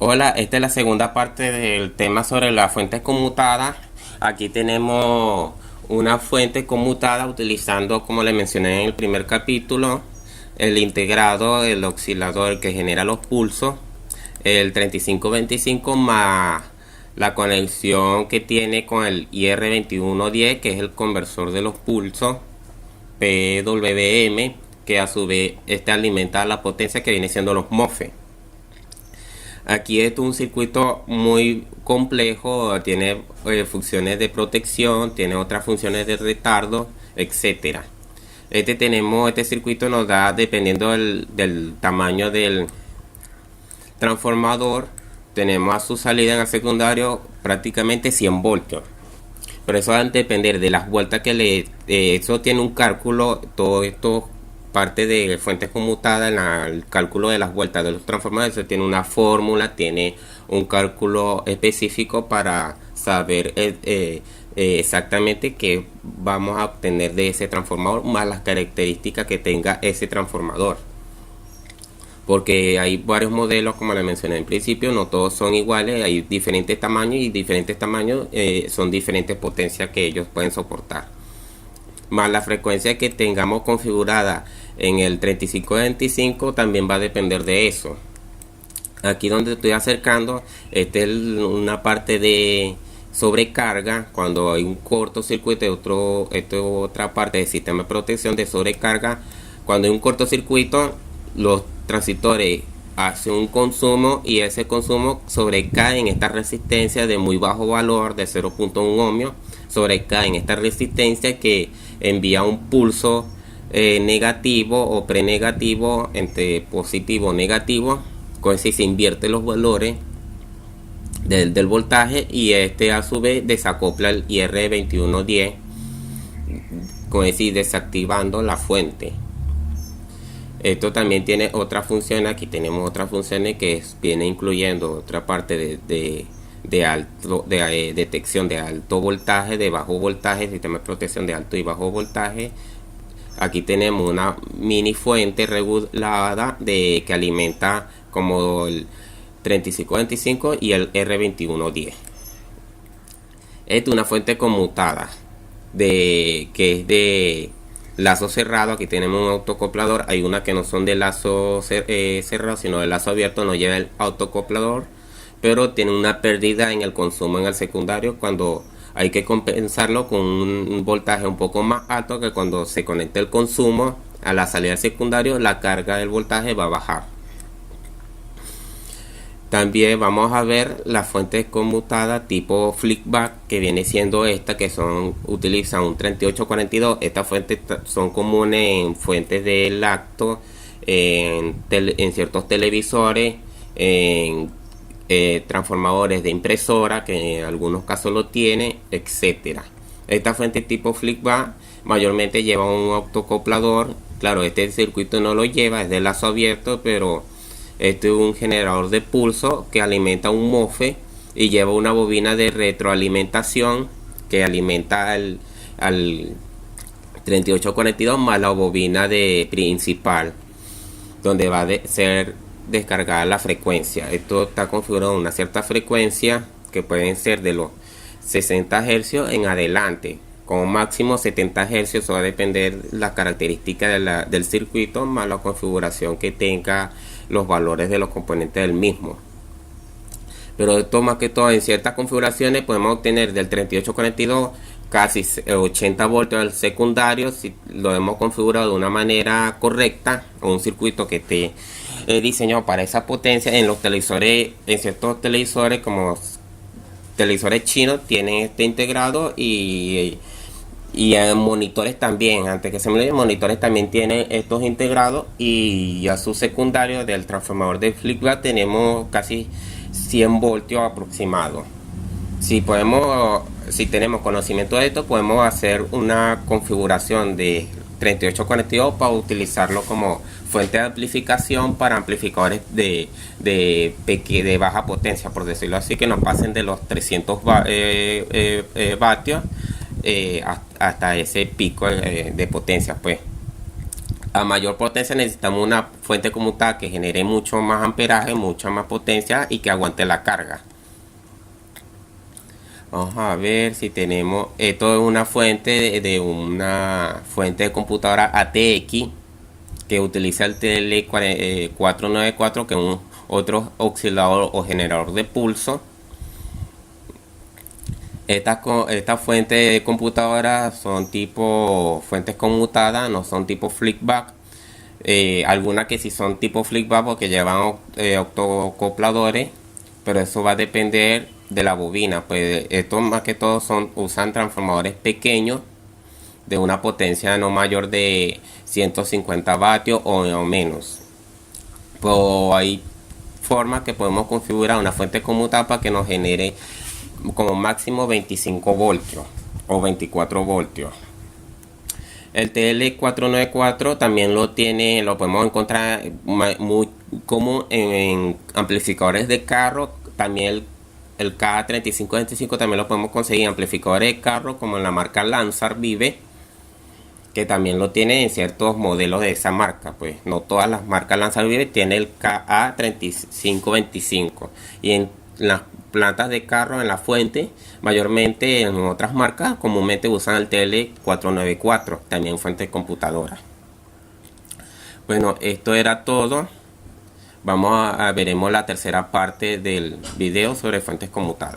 Hola, esta es la segunda parte del tema sobre las fuentes conmutadas. Aquí tenemos una fuente conmutada utilizando, como le mencioné en el primer capítulo, el integrado, el oscilador que genera los pulsos, el 3525 más la conexión que tiene con el IR2110, que es el conversor de los pulsos, PWM, que a su vez este alimenta la potencia que viene siendo los MOSFET. Aquí es un circuito muy complejo, tiene funciones de protección, tiene otras funciones de retardo, etcétera. Este circuito nos da, dependiendo del tamaño del transformador, tenemos a su salida en el secundario prácticamente 100 voltios. Pero eso va a depender de las vueltas que eso tiene un cálculo, todo esto parte de fuentes conmutadas, el cálculo de las vueltas de los transformadores. Eso tiene una fórmula, tiene un cálculo específico para saber exactamente qué vamos a obtener de ese transformador, más las características que tenga ese transformador. Porque hay varios modelos, como le mencioné en principio, no todos son iguales, hay diferentes tamaños y diferentes tamaños son diferentes potencias que ellos pueden soportar. Más la frecuencia que tengamos configurada en el 3525 también va a depender de eso. Aquí donde estoy acercando, esta es una parte de sobrecarga. Cuando hay un cortocircuito, esta es otra parte del sistema de protección de sobrecarga. Cuando hay un cortocircuito, los transistores hacen un consumo y ese consumo sobrecae en esta resistencia de muy bajo valor de 0.1 ohmios, sobrecae en esta resistencia que envía un pulso negativo o prenegativo entre positivo o negativo, con ese se invierte los valores del voltaje y este a su vez desacopla el IR2110, con ese desactivando la fuente. Esto también tiene otra función. Aquí tenemos otras funciones que viene incluyendo otra parte de detección de alto voltaje, de bajo voltaje, sistema de protección de alto y bajo voltaje. Aquí tenemos una mini fuente regulada que alimenta como el 3525 y el R2110. Esta es una fuente conmutada que es de lazo cerrado. Aquí tenemos un autoacoplador. Hay una que no son de lazo cerrado, sino de lazo abierto, no lleva el autoacoplador, pero tiene una pérdida en el consumo en el secundario cuando hay que compensarlo con un voltaje un poco más alto, que cuando se conecta el consumo a la salida del secundario, la carga del voltaje va a bajar. También vamos a ver las fuentes conmutadas tipo flickback, que viene siendo esta, que utilizan un 3842. Estas fuentes son comunes en fuentes de lacto, en ciertos televisores, en transformadores de impresora, que en algunos casos lo tiene, etcétera. Esta fuente tipo flickback mayormente lleva un autoacoplador. Claro, este circuito no lo lleva, es de lazo abierto, pero este es un generador de pulso que alimenta un MOSFET y lleva una bobina de retroalimentación que alimenta al 3842 más la bobina de principal, donde va a ser descargada la frecuencia. Esto está configurado a una cierta frecuencia que pueden ser de los 60 Hz en adelante, con máximo 70 Hz. Eso va a depender las características del circuito más la configuración que tenga, los valores de los componentes del mismo. Pero esto más que todo, en ciertas configuraciones podemos obtener del 3842 casi 80 voltios al secundario si lo hemos configurado de una manera correcta, o un circuito que esté diseñado para esa potencia. En los televisores, en ciertos televisores como televisores chinos, tienen este integrado, y en monitores también, antes que se me olvide, monitores también tienen estos integrados. Y a su secundario del transformador de flickback tenemos casi 100 voltios aproximados. Si tenemos conocimiento de esto, podemos hacer una configuración de 3842 para utilizarlo como fuente de amplificación para amplificadores de baja potencia, por decirlo así, que no pasen de los 300 vatios hasta ese pico de potencia, pues. A mayor potencia necesitamos una fuente conmutada que genere mucho más amperaje, mucha más potencia y que aguante la carga. Vamos a ver si tenemos, esto es una fuente de una fuente de computadora ATX que utiliza el TL494, que es un otro oscilador o generador de pulso. Estas fuentes de computadora son tipo fuentes conmutadas, no son tipo flickback. Algunas que sí son tipo flickback porque llevan octocopladores, pero eso va a depender de la bobina. Pues estos más que todo usan transformadores pequeños de una potencia no mayor de 150 vatios o menos. Pues hay formas que podemos configurar una fuente conmutada para que nos genere como máximo 25 voltios o 24 voltios. El TL494 también lo podemos encontrar muy común en amplificadores de carro. También el K3525 también lo podemos conseguir en amplificadores de carro, como en la marca Lanzar Vive, que también lo tiene en ciertos modelos de esa marca. Pues no todas las marcas Lanzar Vive tienen el KA3525, y en las plantas de carro, en la fuente, mayormente en otras marcas comúnmente usan el TL494, también fuente de computadora. Bueno, esto era todo. Veremos la tercera parte del video sobre fuentes conmutadas.